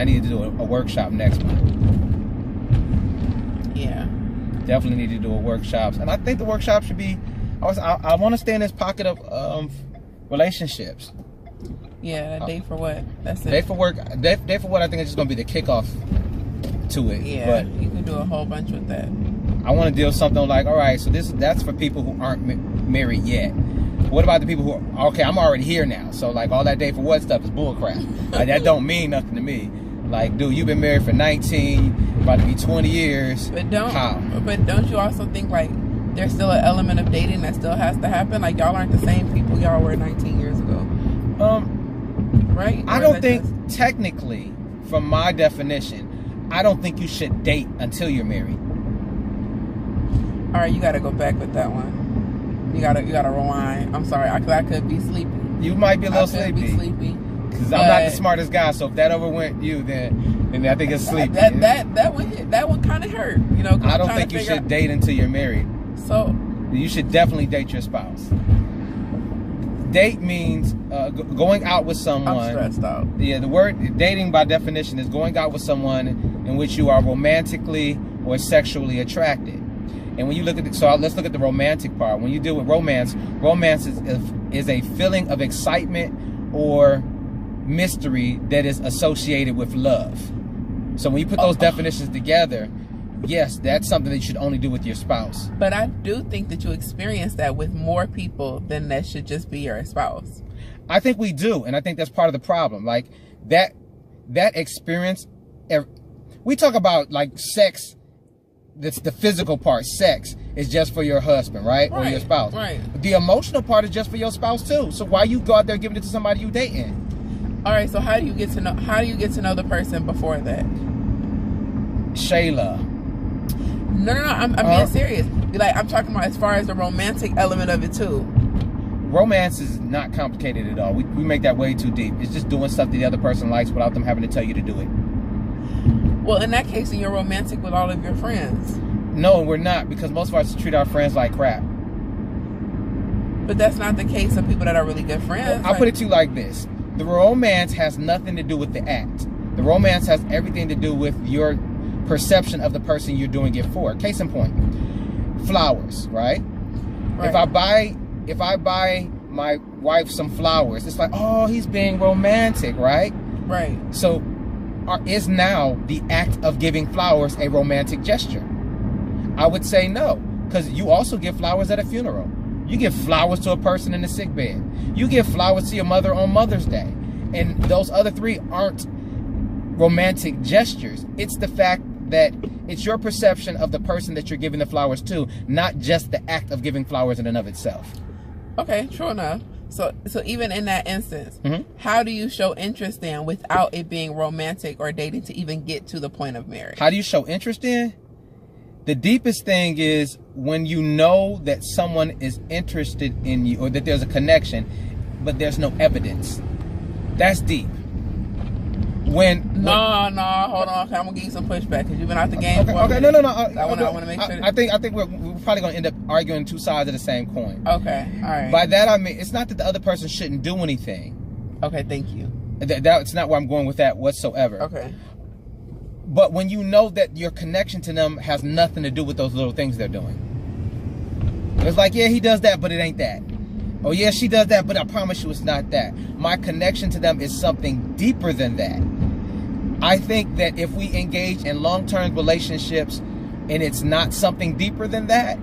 I need to do a workshop next month. Yeah. Definitely need to do a workshop. And I think the workshop should be, I want to stay in this pocket of relationships. Yeah, a date for what? That's it. Date for work. Date for what I think is just going to be the kickoff to it. Yeah, but you can do a whole bunch with that. I want to deal with something like, all right, so that's for people who aren't married yet. What about the people who are, okay, I'm already here now. So like all that date for what stuff is bullcrap. Like that don't mean nothing to me. Like, dude, you've been married for 19, about to be 20 years. But don't you also think like there's still an element of dating that still has to happen? Like y'all aren't the same people y'all were 19 years ago. Right? I don't think technically, from my definition, I don't think you should date until you're married. All right, you got to go back with that one. You got to rewind. I'm sorry, I could be sleepy. You might be a little sleepy. Because I'm not the smartest guy, so if that overwent you, then I think it's sleepy. That one kind of hurt. You know, I don't think you should date until you're married. So you should definitely date your spouse. Date means going out with someone. I'm stressed out. Yeah, the word dating by definition is going out with someone in which you are romantically or sexually attracted. And when you look at so let's look at the romantic part. When you deal with romance is a feeling of excitement or mystery that is associated with love. So when you put those definitions together, yes, that's something that you should only do with your spouse. But I do think that you experience that with more people than that should just be your spouse. I think we do, and I think that's part of the problem. Like that experience, we talk about like sex, that's the physical part, sex is just for your husband, right? Or your spouse. Right. The emotional part is just for your spouse too. So why you go out there giving it to somebody you dating? All right, so how do you get to know the person before that? Shayla. No, I'm being serious. Like, I'm talking about as far as the romantic element of it too. Romance is not complicated at all. We make that way too deep. It's just doing stuff that the other person likes without them having to tell you to do it. Well, in that case, then you're romantic with all of your friends. No, we're not, because most of us treat our friends like crap. But that's not the case of people that are really good friends. I'll put it to you like this. The romance has nothing to do with the act. The romance has everything to do with your perception of the person you're doing it for. Case in point, flowers, right? If I buy my wife some flowers, it's like, oh, he's being romantic, right? Right. So is now the act of giving flowers a romantic gesture? I would say no, because you also give flowers at a funeral. You give flowers to a person in the sick bed. You give flowers to your mother on Mother's Day. And those other three aren't romantic gestures. It's the fact that it's your perception of the person that you're giving the flowers to, not just the act of giving flowers in and of itself. Okay, true enough. So even in that instance, how do you show interest in without it being romantic or dating to even get to the point of marriage? How do you show interest in? The deepest thing is when you know that someone is interested in you or that there's a connection, but there's no evidence. That's deep. No, hold on. Okay, I'm gonna give you some pushback because you've been out the game. No. I want to make sure. I think we're probably gonna end up arguing two sides of the same coin. Okay, all right. By that I mean it's not that the other person shouldn't do anything. Okay, thank you. That's not where I'm going with that whatsoever. Okay. But when you know that your connection to them has nothing to do with those little things they're doing, it's like, yeah, he does that, but it ain't that. Oh yeah, she does that, but I promise you it's not that. My connection to them is something deeper than that. I think that if we engage in long-term relationships and it's not something deeper than that,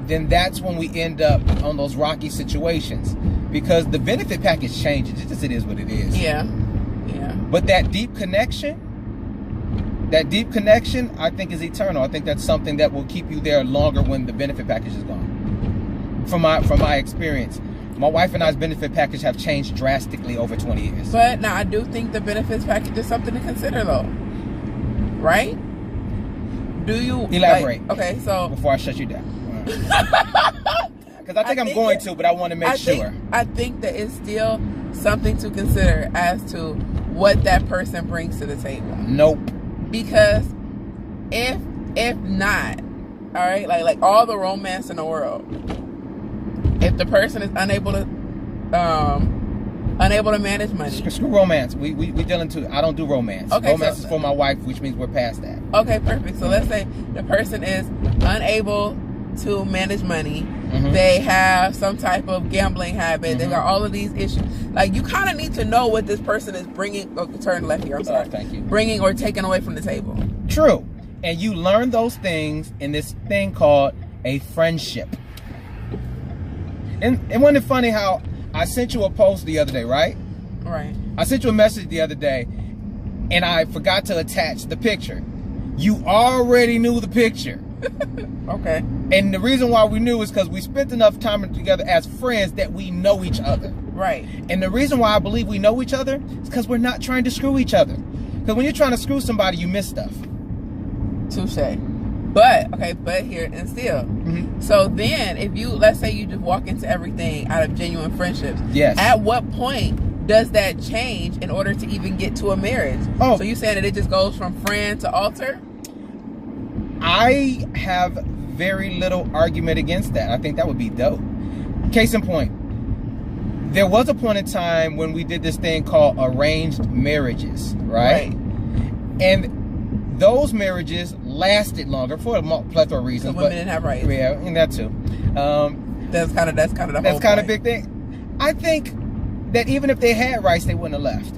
then that's when we end up on those rocky situations. Because the benefit package changes. It's just, it is what it is. Yeah. But that deep connection, I think is eternal. I think that's something that will keep you there longer when the benefit package is gone. From my experience, my wife and I's benefit package have changed drastically over 20 years. But now I do think the benefits package is something to consider, though. Right? Do you elaborate? Okay, so before I shut you down, because I think I'm going to, but I want to make sure. I think that it's still something to consider as to what that person brings to the table. Nope. Because if not, all right, like all the romance in the world, if the person is unable to Unable to manage money. Screw romance. We dealing to. I don't do romance. Okay, romance is for my wife, which means we're past that. Okay, perfect. So let's say the person is unable to manage money. They have some type of gambling habit. They got all of these issues. Like, you kind of need to know what this person is bringing. Oh, turn left here. I'm sorry. Thank you. Bringing or taking away from the table. True. And you learn those things in this thing called a friendship. And wasn't it funny how I sent you a post the other day, right? Right. I sent you a message the other day, and I forgot to attach the picture. You already knew the picture. Okay. And the reason why we knew is because we spent enough time together as friends that we know each other. Right. And the reason why I believe we know each other is because we're not trying to screw each other. Because when you're trying to screw somebody, you miss stuff. Touche. But here and still. So then, if you, let's say you just walk into everything out of genuine friendships. Yes. At what point does that change in order to even get to a marriage? Oh. So you saying that it just goes from friend to altar? I have very little argument against that. I think that would be dope. Case in point, there was a point in time when we did this thing called arranged marriages, right? And those marriages lasted longer for a plethora of reasons. Women didn't have rights. Yeah, and that too. That's kind of the whole That's kind of point. big thing. I think that even if they had rights, they wouldn't have left.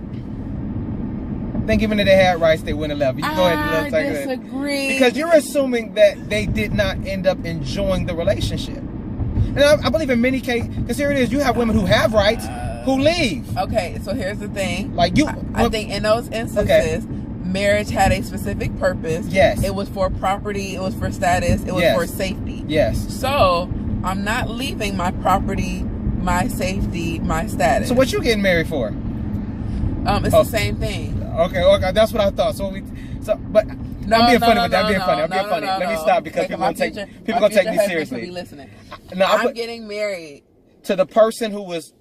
I think even if they had rights, they wouldn't have left. You can go ahead and I disagree. Because you're assuming that they did not end up enjoying the relationship. And I believe in many cases, because here it is, you have women who have rights who leave. Okay, so here's the thing. Like you, I think in those instances, marriage had a specific purpose. Yes. It was for property. It was for status. It was for safety. Yes. So I'm not leaving my property, my safety, my status. So what you getting married for? It's the same thing. Okay, that's what I thought. But I'm being funny with that. I'm being funny. Let me stop because people gonna take me seriously. Be listening. No, I'm getting married to the person who was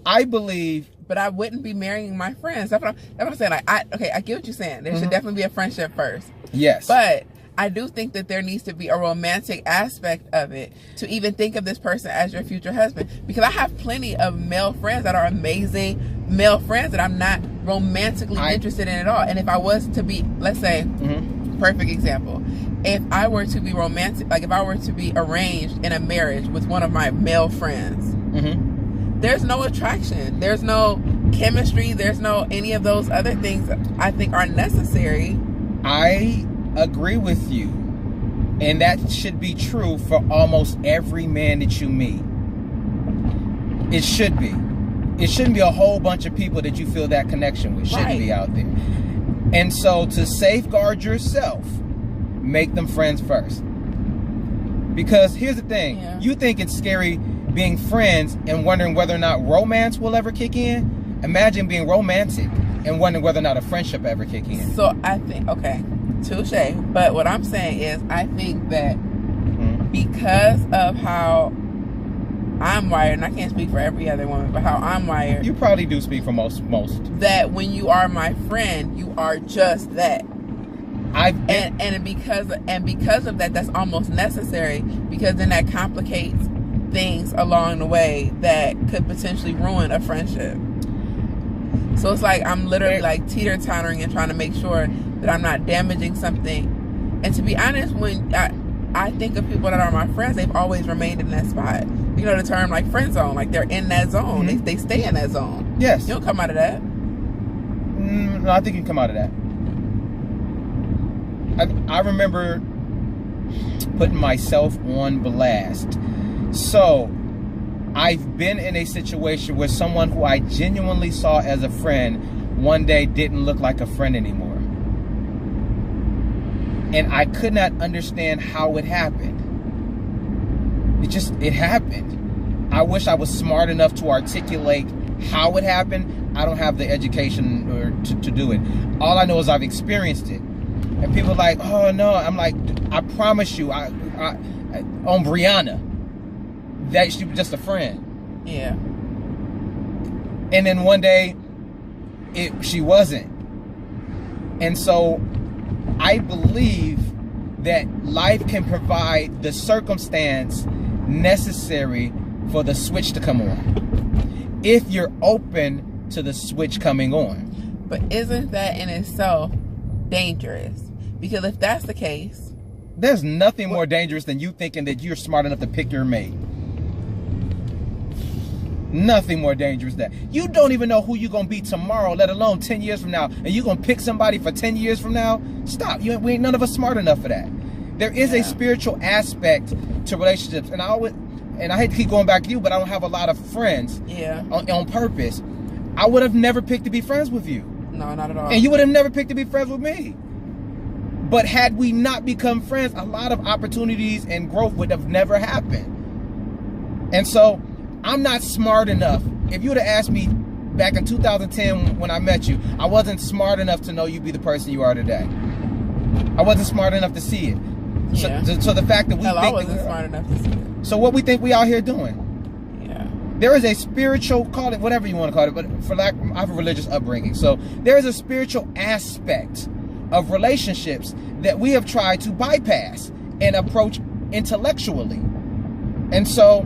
I believe. But I wouldn't be marrying my friends. That's what I'm saying. Like, I get what you're saying. There should definitely be a friendship first. Yes. But I do think that there needs to be a romantic aspect of it to even think of this person as your future husband. Because I have plenty of male friends that are amazing male friends that I'm not romantically interested in at all. And if I was to be, let's say, perfect example, if I were to be romantic, like if I were to be arranged in a marriage with one of my male friends, there's no attraction, there's no chemistry, there's no any of those other things I think are necessary. I agree with you, and that should be true for almost every man that you meet. It should be. It shouldn't be a whole bunch of people that you feel that connection with. Shouldn't be out there. And so to safeguard yourself, make them friends first. Because here's the thing, you think it's scary being friends and wondering whether or not romance will ever kick in. Imagine being romantic and wondering whether or not a friendship ever kick in. So I think, okay, touche. But what I'm saying is, I think that because of how I'm wired, and I can't speak for every other woman, but how I'm wired. You probably do speak for most. That when you are my friend, you are just that. And because of that, that's almost necessary, because then that complicates things along the way that could potentially ruin a friendship. So it's like I'm literally like teeter-tottering and trying to make sure that I'm not damaging something. And to be honest, when I think of people that are my friends, they've always remained in that spot. You know the term, like friend zone, like they're in that zone. They stay in that zone. Yes. You don't come out of that. No, I think you can come out of that. I remember putting myself on blast. So I've been in a situation where someone who I genuinely saw as a friend one day didn't look like a friend anymore. And I could not understand how it happened. It happened. I wish I was smart enough to articulate how it happened. I don't have the education to do it. All I know is I've experienced it. And people are like, oh no. I'm like, I promise you, I on Brianna, that she was just a friend. Yeah. And then one day, she wasn't. And so I believe that life can provide the circumstance necessary for the switch to come on. if you're open to the switch coming on. But isn't that in itself dangerous? Because if that's the case, there's nothing more dangerous than you thinking that you're smart enough to pick your mate. Nothing more dangerous than that. You don't even know who you're going to be tomorrow, let alone 10 years from now. And you're going to pick somebody for 10 years from now? Stop. We ain't none of us smart enough for that. There is a spiritual aspect to relationships. And I hate to keep going back to you, but I don't have a lot of friends on purpose. I would have never picked to be friends with you. No, not at all. And you would have never picked to be friends with me. But had we not become friends, a lot of opportunities and growth would have never happened. And so I'm not smart enough. If you would have asked me back in 2010 when I met you, I wasn't smart enough to know you'd be the person you are today. I wasn't smart enough to see it. Yeah. So the fact that I wasn't smart enough to see it. So what we think we out here doing? Yeah. There is a spiritual, call it whatever you want to call it, but for lack, I have a religious upbringing. So there is a spiritual aspect of relationships that we have tried to bypass and approach intellectually. And so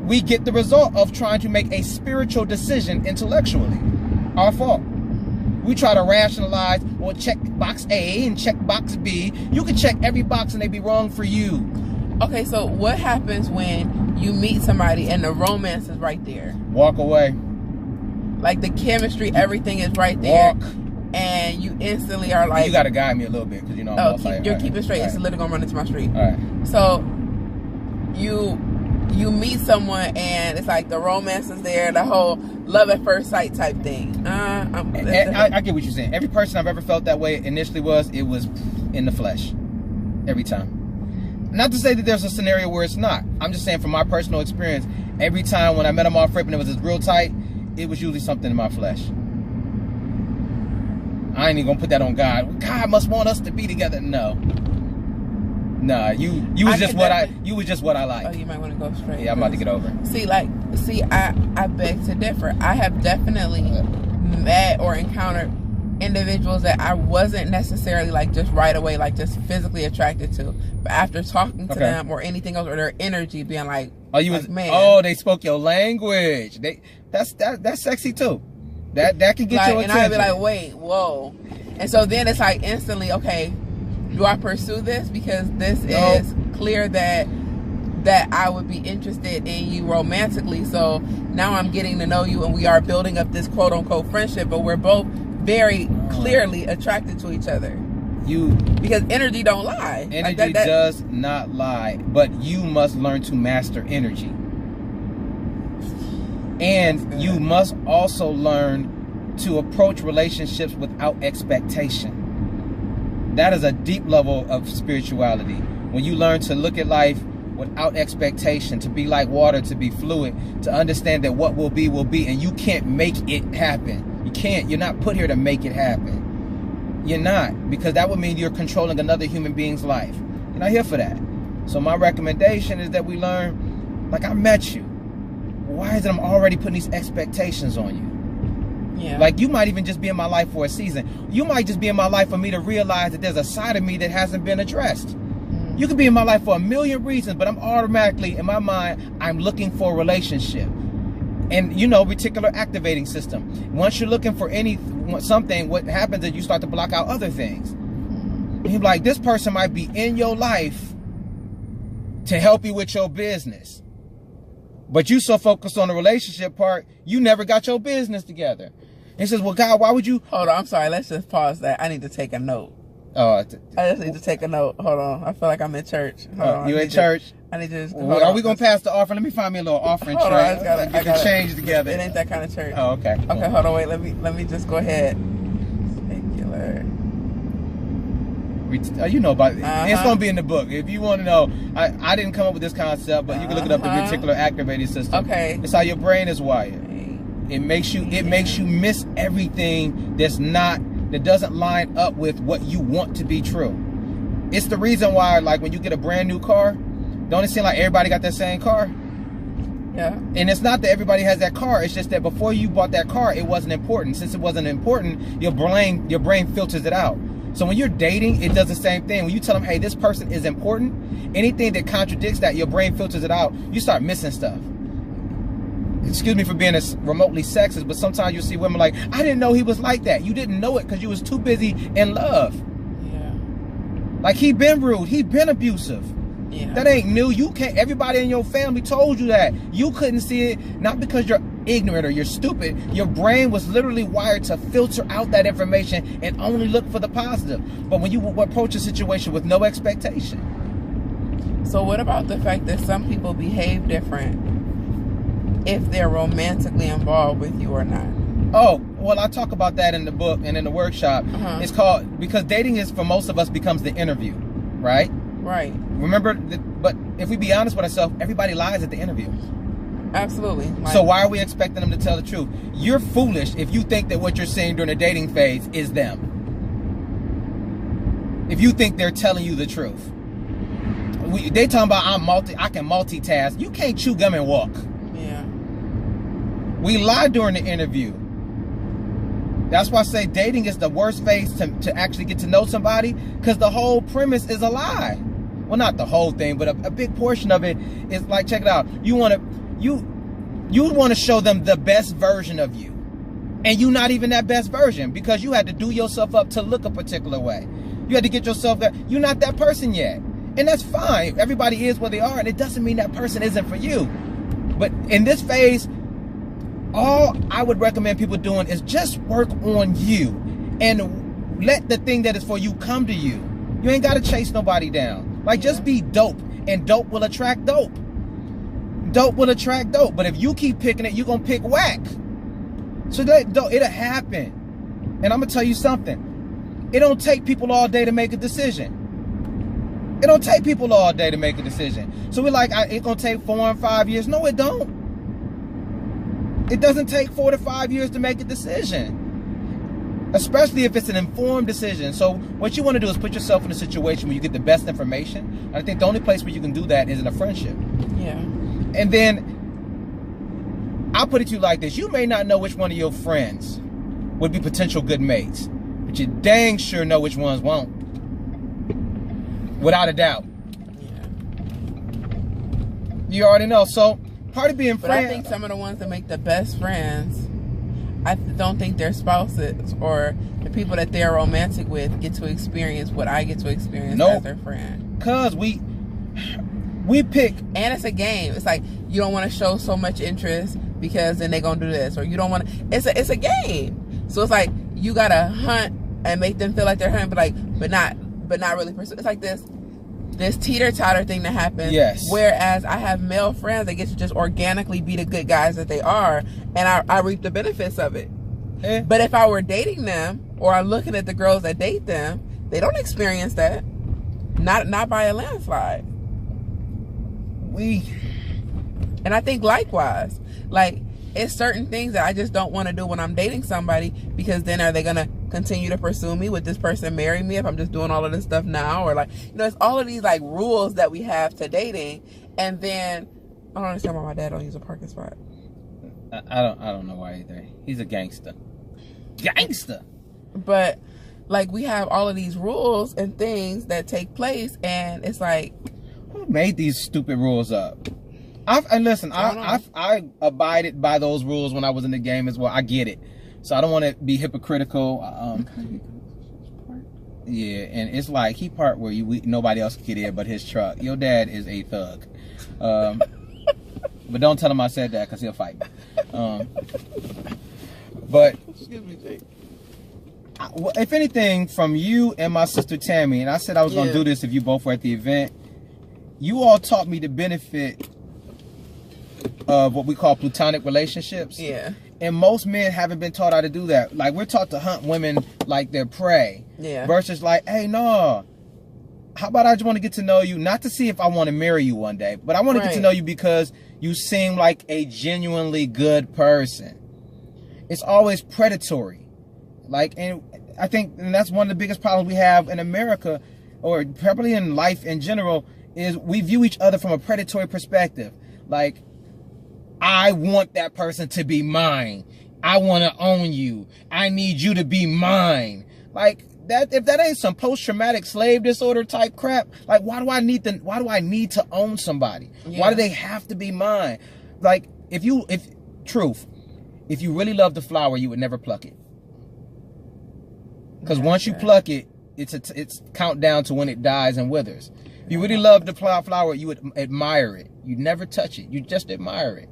we get the result of trying to make a spiritual decision intellectually. Our fault. We try to rationalize, well, check box A and check box B. You can check every box and they be wrong for you. Okay, so what happens when you meet somebody and the romance is right there? Walk away. Like the chemistry, everything is right there. Walk. And you instantly are like... You got to guide me a little bit because you know I'm you're keeping straight. It's literally going to run into my street. All right. So you meet someone and it's like the romance is there, the whole love at first sight type thing. I get what you're saying. Every person I've ever felt that way initially it was in the flesh. Every time. Not to say that there's a scenario where it's not. I'm just saying from my personal experience, every time when I met them off rip and it was real tight, it was usually something in my flesh. I ain't even gonna put that on God. God must want us to be together. No. Nah, you was just what I like. Oh, you might want to go straight. Yeah, I'm about to get over. See, I beg to differ. I have definitely met or encountered individuals that I wasn't necessarily like just right away, like just physically attracted to. But after talking to them or anything else, or their energy being like, man. Oh, they spoke your language. That's sexy too. That can get your attention. And I'd be like, wait, whoa. And so then it's like instantly, okay, do I pursue this? Because this is clear that I would be interested in you romantically. So now I'm getting to know you and we are building up this quote unquote friendship, but we're both very clearly attracted to each other. Because energy don't lie. Energy does not lie, but you must learn to master energy. And you must also learn to approach relationships without expectation. That is a deep level of spirituality. When you learn to look at life without expectation, to be like water, to be fluid, to understand that what will be, and you can't make it happen. You can't. You're not put here to make it happen. You're not, because that would mean you're controlling another human being's life. You're not here for that. So my recommendation is that we learn, like, I met you. Why is it I'm already putting these expectations on you? Yeah. Like, you might even just be in my life for a season. You might just be in my life for me to realize that there's a side of me that hasn't been addressed. You could be in my life for a million reasons, but I'm automatically, in my mind, I'm looking for a relationship. And, reticular activating system. Once you're looking for something, what happens is you start to block out other things. And you're like, this person might be in your life to help you with your business. But you so focused on the relationship part, you never got your business together. He says, well, God, why would you... Hold on, I'm sorry. Let's just pause that. I need to take a note. I just need to take a note. Hold on. I feel like I'm in church. Hold on. You in church? I need to just... Are we going to pass the offering? Let me find me a little offering tray. I gotta change together. It ain't that kind of church. Oh, okay. Okay, hold on. Wait, let me just go ahead. Reticular. You know about it. It's going to be in the book. If you want to know, I didn't come up with this concept, but you can look it up, the reticular activating system. Okay. It's how your brain is wired. It makes you miss everything that doesn't line up with what you want to be true. It's the reason why, like, when you get a brand new car, don't it seem like everybody got that same car? Yeah. And it's not that everybody has that car. It's just that before you bought that car, it wasn't important. Since it wasn't important, your brain filters it out. So when you're dating, it does the same thing. When you tell them, hey, this person is important, anything that contradicts that, your brain filters it out. You start missing stuff. excuse me for being as remotely sexist, but sometimes you see women like, I didn't know he was like that. You didn't know it because you was too busy in love. Yeah. Like, he been rude, he been abusive. Yeah. That ain't new. You can't, everybody in your family told you that. You couldn't see it, not because you're ignorant or you're stupid. Your brain was literally wired to filter out that information and only look for the positive. But when you approach a situation with no expectation. So what about the fact that some people behave different if they're romantically involved with you or not? Oh, well, I talk about that in the book and in the workshop. It's called, because dating is, for most of us, becomes the interview, right? Right. Remember, but if we be honest with ourselves, everybody lies at the interview. Absolutely. Like, so why are we expecting them to tell the truth? You're foolish if you think that what you're seeing during the dating phase is them. If you think they're telling you the truth. They talking about I can multitask. You can't chew gum and walk. Yeah. We lie during the interview. That's why I say dating is the worst phase to actually get to know somebody, because the whole premise is a lie. Well, not the whole thing, but a big portion of it is like, check it out. You want to show them the best version of you, and you're not even that best version, because you had to do yourself up to look a particular way. You had to get yourself there. You're not that person yet, and that's fine. Everybody is where they are, and it doesn't mean that person isn't for you. But in this phase, all I would recommend people doing is just work on you and let the thing that is for you come to you. You ain't got to chase nobody down. Like, just be dope, and dope will attract dope. Dope will attract dope. But if you keep picking it, you're going to pick whack. So it'll happen. And I'm going to tell you something. It don't take people all day to make a decision. It don't take people all day to make a decision. So we're like, it's going to take 4 and 5 years. No, it don't. It doesn't take 4 to 5 years to make a decision. Especially if it's an informed decision. So what you want to do is put yourself in a situation where you get the best information. And I think the only place where you can do that is in a friendship. Yeah. And then I'll put it to you like this. You may not know which one of your friends would be potential good mates, but you dang sure know which ones won't. Without a doubt. Yeah. You already know. So part of being friends. But I think some of the ones that make the best friends, I don't think their spouses or the people that they're romantic with get to experience what I get to experience as their friend. Because we pick. And it's a game. It's like, you don't want to show so much interest because then they're going to do this. Or you don't want to. It's a game. So it's like, you got to hunt and make them feel like they're hunting, but not really pursue. It's like this teeter-totter thing that happens. Yes. Whereas I have male friends that get to just organically be the good guys that they are, and I reap the benefits of it. But if I were dating them, or I'm looking at the girls that date them, they don't experience that. Not by a landslide. And I think likewise. Like, it's certain things that I just don't want to do when I'm dating somebody, because then are they going to continue to pursue me? Would this person marry me if I'm just doing all of this stuff now? Or like, it's all of these like rules that we have to dating. And then I don't understand why my dad don't use a parking spot. I don't know why either. He's a gangster. But like, we have all of these rules and things that take place, and it's like, who made these stupid rules up? I abided by those rules when I was in the game as well. I get it. So I don't want to be hypocritical. Yeah, and it's like, he parked where nobody else could get in but his truck. Your dad is a thug. But don't tell him I said that, because he'll fight me. But excuse me, Jake. If anything, from you and my sister Tammy, and I said I was going to do this if you both were at the event, you all taught me the benefit of what we call platonic relationships. Yeah. And most men haven't been taught how to do that. Like, we're taught to hunt women like they're prey. Yeah. Versus like, hey, no, how about I just want to get to know you, not to see if I want to marry you one day, but I want to get to know you because you seem like a genuinely good person. It's always predatory. Like, and I think that's one of the biggest problems we have in America, or probably in life in general, is we view each other from a predatory perspective. Like, I want that person to be mine. I want to own you. I need you to be mine. Like, that, if that ain't some post-traumatic slave disorder type crap, like, why do I need to own somebody? Yeah. Why do they have to be mine? Like, if truth. If you really love the flower, you would never pluck it. Because once you pluck it, it's countdown to when it dies and withers. If you really love the flower, you would admire it. You'd never touch it. You just admire it.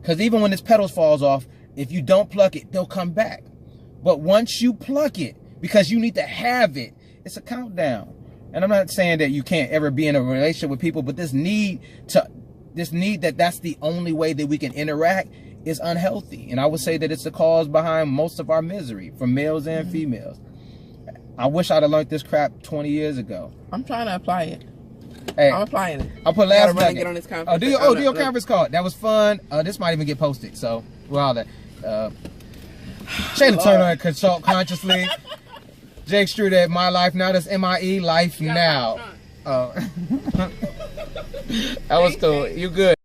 Because even when its petals falls off, if you don't pluck it, they'll come back. But once you pluck it, because you need to have it, it's a countdown. And I'm not saying that you can't ever be in a relationship with people, but this need that that's the only way that we can interact is unhealthy. And I would say that it's the cause behind most of our misery, for males and females. I wish I'd have learned this crap 20 years ago. I'm trying to apply it. Hey, I'm applying it. I'll put last nugget. Get on this conference. Do your conference call. That was fun. This might even get posted. So we're all that. Shayla Turner at Consult Consciously. Jake Struder at My Life Now. That's MIE Life Now. That was cool. You good.